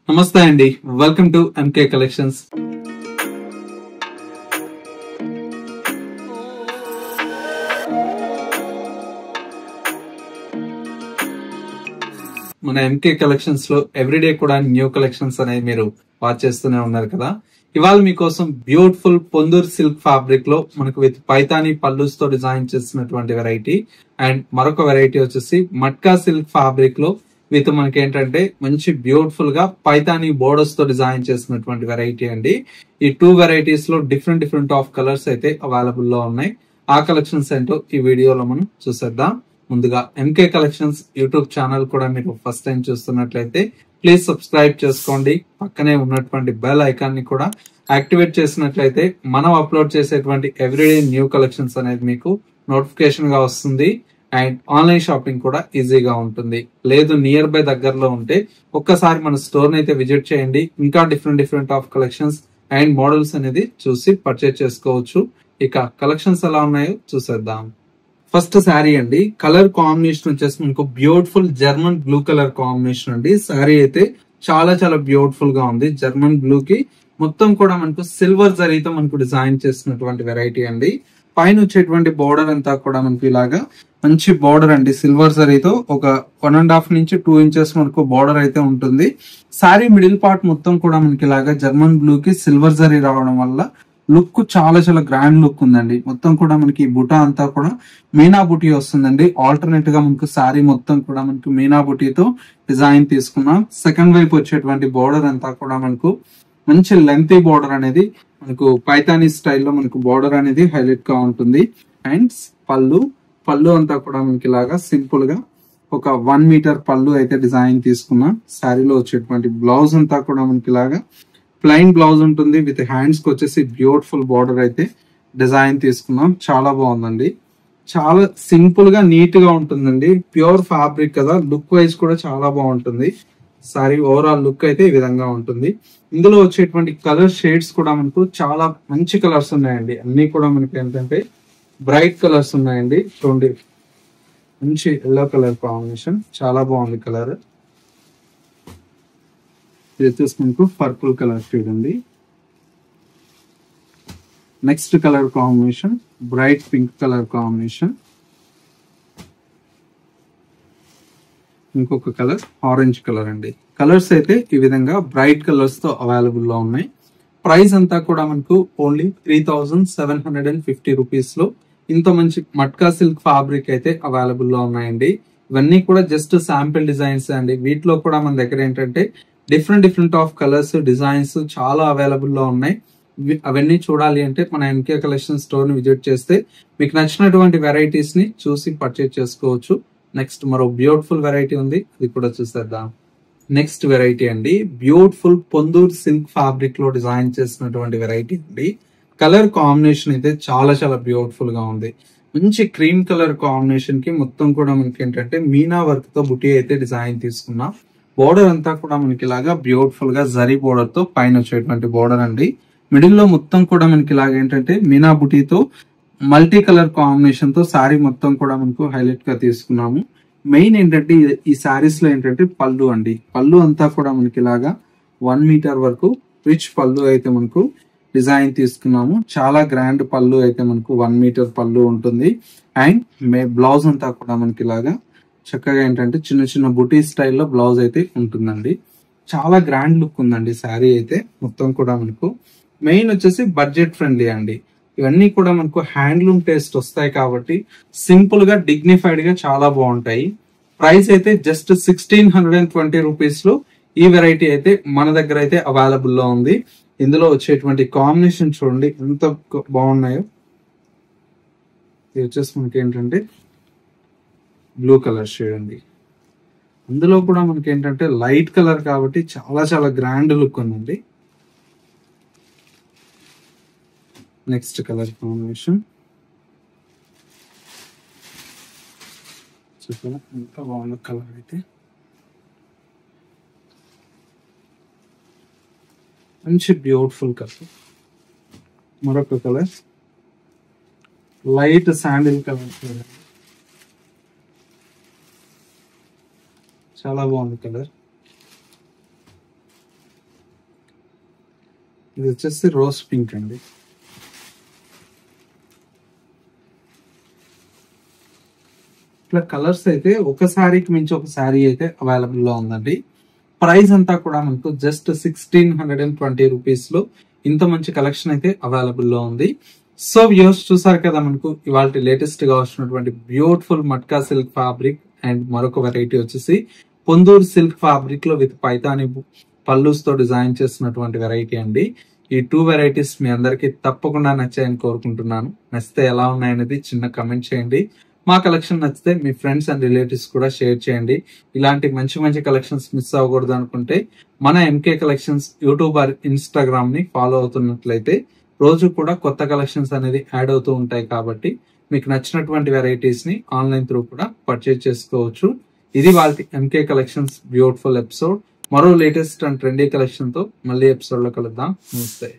నమస్తే అండి, welcome to MK collections. మన ఎంకే కలెక్షన్స్ లో ఎవ్రీడే కూడా న్యూ కలెక్షన్స్ అనేది మీరు వాచ్ చేస్తూనే ఉన్నారు కదా. ఇవాళ మీకోసం బ్యూటిఫుల్ పొందూర్ సిల్క్ ఫ్యాబ్రిక్ లో మనకు విత్ పైతానీ పల్లూస్ తో డిజైన్ చేసినటువంటి వెరైటీ, అండ్ మరొక వెరైటీ వచ్చేసి మట్కా సిల్క్ ఫ్యాబ్రిక్ లో విత్ మనకి ఏంటంటే మంచి బ్యూటిఫుల్ గా పైతానీ బోర్డర్స్ తో డిజైన్ చేసినటువంటి వెరైటీ అండి. ఈ టూ వెరైటీస్ లో డిఫరెంట్ ఆఫ్ కలర్స్ అయితే అవైలబుల్ లో ఉన్నాయి. ఆ కలెక్షన్స్ ఏంటో ఈ వీడియోలో మనం చూసేద్దాం. ముందుగా ఎంకే కలెక్షన్స్ యూట్యూబ్ ఛానల్ కూడా మీరు ఫస్ట్ టైం చూస్తున్నట్లయితే ప్లీజ్ సబ్స్క్రైబ్ చేసుకోండి. పక్కనే ఉన్నటువంటి బెల్ ఐకాన్ ని కూడా యాక్టివేట్ చేసినట్లయితే మనం అప్లోడ్ చేసేటువంటి ఎవ్రీడే న్యూ కలెక్షన్స్ అనేది మీకు నోటిఫికేషన్ గా వస్తుంది. అండ్ ఆన్లైన్ షాపింగ్ కూడా ఈజీగా ఉంటుంది. లేదు నియర్ బై దగ్గరలో ఉంటే ఒక్కసారి మన స్టోర్ అయితే విజిట్ చేయండి. ఇంకా different of collections and models అనేది చూసి పర్చేజ్ చేసుకోవచ్చు. ఇక కలెక్షన్స్ ఎలా ఉన్నాయో చూసేద్దాం. ఫస్ట్ శారీ అండి, కలర్ కాంబినేషన్ వచ్చేసి మనకు beautiful German blue colour combination అండి. శారీ అయితే చాలా బ్యూటిఫుల్ గా ఉంది. జర్మన్ బ్లూ కి మొత్తం కూడా మనకు సిల్వర్ జరీతో మనకు డిజైన్ చేసినటువంటి వెరైటీ అండి. పైన వచ్చేటువంటి బోర్డర్ అంతా కూడా మనకు ఇలాగా మంచి బోర్డర్ అండి. సిల్వర్ జరీతో ఒక 1.5 నుంచి 2 ఇంచెస్ మనకు బోర్డర్ అయితే ఉంటుంది. శారీ మిడిల్ పార్ట్ మొత్తం కూడా మనకి ఇలాగా జర్మన్ బ్లూ కి సిల్వర్ జరీ రావడం వల్ల లుక్ చాలా గ్రాండ్ లుక్ ఉందండి. మొత్తం కూడా మనకి బుటా అంతా కూడా మీనా బుటీ వస్తుందండి. ఆల్టర్నేట్ గా మనకు శారీ మొత్తం కూడా మనకు మీనా బుటీతో డిజైన్ తీసుకున్నాం. సెకండ్ వైపు వచ్చేటువంటి బోర్డర్ అంతా కూడా మనకు మంచి లెంతీ బోర్డర్ అనేది మనకు పైతానీ స్టైల్లో మనకు బోర్డర్ అనేది హైలైట్ గా ఉంటుంది. అండ్ పళ్ళు అంతా కూడా మనకి ఇలాగా సింపుల్ గా ఒక 1 మీటర్ పళ్ళు అయితే డిజైన్ తీసుకున్నాం. శారీలో వచ్చేటువంటి బ్లౌజ్ అంతా కూడా మనకి ఇలాగా ప్లెయిన్ బ్లౌజ్ ఉంటుంది. విత్ హ్యాండ్స్ కి వచ్చేసి బ్యూటిఫుల్ బార్డర్ అయితే డిజైన్ తీసుకున్నాం. చాలా బాగుందండి. చాలా సింపుల్ గా నీట్ గా ఉంటుందండి. ప్యూర్ ఫ్యాబ్రిక్ కదా, లుక్ వైజ్ కూడా చాలా బాగుంటుంది. సారీ ఓవరాల్ లుక్ అయితే ఈ విధంగా ఉంటుంది. ఇందులో వచ్చేటువంటి కలర్ షేడ్స్ కూడా మనకు చాలా మంచి కలర్స్ ఉన్నాయండి. అన్ని కూడా మనకి ఏంటంటే బ్రైట్ కలర్స్ ఉన్నాయండి. చూడండి, మంచి ఎల్లో కలర్ కాంబినేషన్, చాలా బాగుంది కలర్. ఇది వచ్చేసి మనకు పర్పుల్ కలర్ షేడ్ ఉంది. Next colour combination bright pink colour combination. ఇంకొక కలర్ ఆరెంజ్ కలర్ అండి. కలర్స్ అయితే ఈ విధంగా బ్రైట్ కలర్స్ తో అవైలబుల్ లో ఉన్నాయి. ప్రైస్ అంతా కూడా మనకు ఓన్లీ 3750 రూపీస్ లో ఇంత మంచి మట్కా సిల్క్ ఫ్యాబ్రిక్ అయితే అవైలబుల్ లో ఉన్నాయండి. ఇవన్నీ కూడా జస్ట్ శాంపిల్ డిజైన్స్ అండి. వీటిలో కూడా మన దగ్గర ఏంటంటే డిఫరెంట్ ఆఫ్ కలర్స్ డిజైన్స్ చాలా అవైలబుల్ లో ఉన్నాయి. అవన్నీ చూడాలి అంటే మన ఎంకే కలెక్షన్ స్టోర్ ని విజిట్ చేస్తే మీకు నచ్చినటువంటి వెరైటీస్ ని చూసి పర్చేజ్ చేసుకోవచ్చు. నెక్స్ట్ మరో బ్యూటిఫుల్ వెరైటీ ఉంది, అది కూడా చూసేద్దాం. నెక్స్ట్ వెరైటీ అండి, బ్యూటిఫుల్ పొందూర్ సిల్క్ ఫ్యాబ్రిక్ లో డిజైన్ చేసినటువంటి వెరైటీ అండి. కలర్ కాంబినేషన్ అయితే చాలా బ్యూటిఫుల్ గా ఉంది. మంచి క్రీమ్ కలర్ కాంబినేషన్ కి మొత్తం కూడా మనకి ఏంటంటే మీనా వర్క్ తో బుటీ అయితే డిజైన్ తీసుకున్నాం. బోర్డర్ అంతా కూడా మనకి ఇలాగా బ్యూటిఫుల్ గా జరీ బోర్డర్ తో పైన వచ్చేటువంటి బోర్డర్ అండి. మిడిల్ లో మొత్తం కూడా మనకి ఇలాగ ఏంటంటే మీనా బుటీతో మల్టీ కలర్ కాంబినేషన్ తో శారీ మొత్తం కూడా మనకు హైలైట్ గా తీసుకున్నాము. మెయిన్ ఏంటంటే ఈ శారీస్ లో ఏంటంటే పళ్ళు అండి. పళ్ళు అంతా కూడా మనకి ఇలాగా 1 మీటర్ వరకు రిచ్ పళ్ళు అయితే మనకు డిజైన్ తీసుకున్నాము. చాలా గ్రాండ్ పళ్ళు అయితే మనకు 1 మీటర్ పళ్ళు ఉంటుంది. అండ్ బ్లౌజ్ అంతా కూడా మనకి ఇలాగా చక్కగా ఏంటంటే చిన్న బుటీ స్టైల్లో బ్లౌజ్ అయితే ఉంటుందండి. చాలా గ్రాండ్ లుక్ ఉందండి శారీ అయితే మొత్తం కూడా మనకు. మెయిన్ వచ్చేసి బడ్జెట్ ఫ్రెండ్లీ అండి. ఇవన్నీ కూడా మనకు హ్యాండ్లూమ్ టేస్ట్ వస్తాయి కాబట్టి సింపుల్ గా డిగ్నిఫైడ్ గా చాలా బాగుంటాయి. ప్రైస్ అయితే జస్ట్ 1620 రూపీస్ లో ఈ వెరైటీ అయితే మన దగ్గర అయితే అవైలబుల్ లో ఉంది. ఇందులో వచ్చేటువంటి కాంబినేషన్ చూడండి ఎంత బాగున్నాయో. ఇది వచ్చేసి మనకి ఏంటంటే బ్లూ కలర్ షేడ్ అండి. అందులో కూడా మనకి ఏంటంటే లైట్ కలర్ కాబట్టి చాలా గ్రాండ్ లుక్ ఉందండి. నెక్స్ట్ కలర్ కాంబినేషన్ చూసారా ఎంత బాగుంది కలర్ అయితే. మంచి బ్యూటిఫుల్ కలర్. మరొక కలర్ లైట్ శాండిల్ కలర్, చాలా బాగుంది కలర్. ఇది వచ్చేసి రోజ్ పింక్ అండి. ఇట్లా కలర్స్ అయితే ఒక శారీకి మించి ఒక శారీ అయితే అవైలబుల్ లో ఉందండి. ప్రైస్ అంతా కూడా మనకు జస్ట్ 1620 రూపీస్ లో ఇంత మంచి కలెక్షన్ అయితే అవైలబుల్ లో ఉంది. సో వ్యూవర్స్ చూసారు కదా, మనకు ఇవాళ లేటెస్ట్ గా వస్తున్నటువంటి beautiful matka silk fabric and మరొక వెరైటీ వచ్చేసి పొందూరు సిల్క్ ఫ్యాబ్రిక్ లో విత్ పైతాని పల్లూస్ తో డిజైన్ చేసినటువంటి వెరైటీ అండి. ఈ 2 వెరైటీస్ మీ అందరికి తప్పకుండా నచ్చాయని కోరుకుంటున్నాను. నచ్చితే ఎలా ఉన్నాయనేది చిన్న కమెంట్ చేయండి. మా కలెక్షన్ నచ్చితే మీ ఫ్రెండ్స్ అండ్ రిలేటివ్స్ కూడా షేర్ చేయండి. ఇలాంటి మంచి మంచి కలెక్షన్స్ మిస్ అవ్వకూడదు అనుకుంటే మన MK collections YouTube or Instagram ని ఫాలో అవుతున్నట్లయితే రోజు కూడా కొత్త కలెక్షన్స్ అనేది యాడ్ అవుతూ ఉంటాయి. కాబట్టి మీకు నచ్చినటువంటి వెరైటీస్ ని ఆన్లైన్ త్రూ కూడా పర్చేజ్ చేసుకోవచ్చు. ఇది వాళ్ళ ఎంకే కలెక్షన్స్ బ్యూటిఫుల్ ఎపిసోడ్. మరో లేటెస్ట్ అండ్ ట్రెండీ కలెక్షన్ తో మళ్ళీ ఎపిసోడ్ లో కలుద్దాం. నమస్తే.